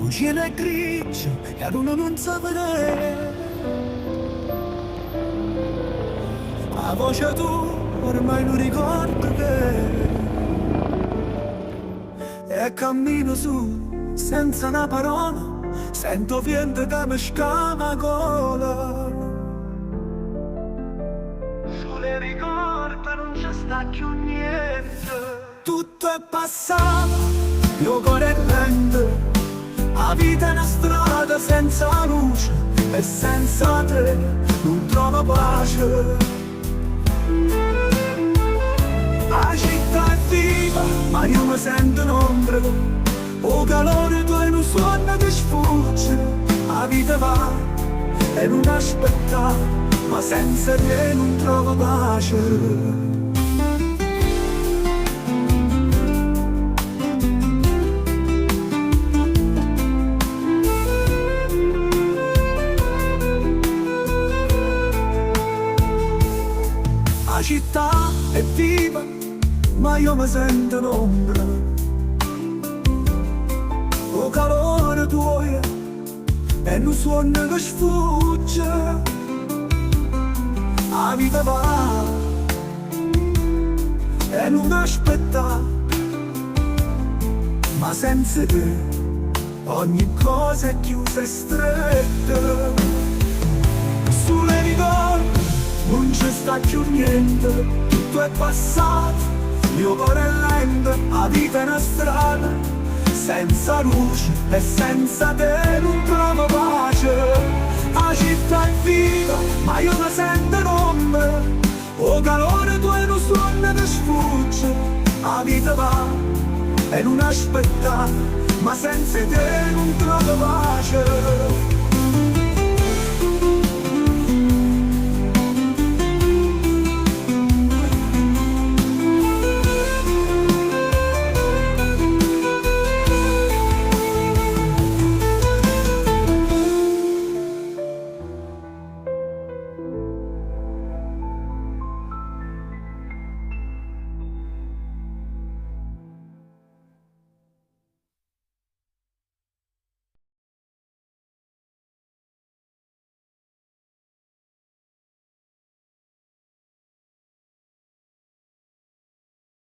cielo è grigio e ad uno non sa vedere. La voce tu ormai non ricordo che. E cammino su senza una parola, sento vento che mi scava gola. Sole ricorda, non c'è sta più niente. Tutto è passato, il mio cuore è lento. La vita è una strada senza luce e senza te non trovo pace. La città è viva, ma io mi sento un'ombra. O calore tu hai un suono che sfugge. La vita va e non aspetta, ma senza te non trovo pace. La città è viva, ma io mi sento un'ombra. O calore tuo e un suono che sfugge. La vita va e non aspetta, ma senza te ogni cosa è chiusa e stretta. Sulle ricordi non ci sta più niente, tutto è passato, il mio cuore è lento, la vita è una strada, senza luce e senza te non trovo pace. La città è viva, ma io mi sento un'ombra, o calore tu e non suono che sfugge. La vita va e non aspetta, ma senza te non trovo pace.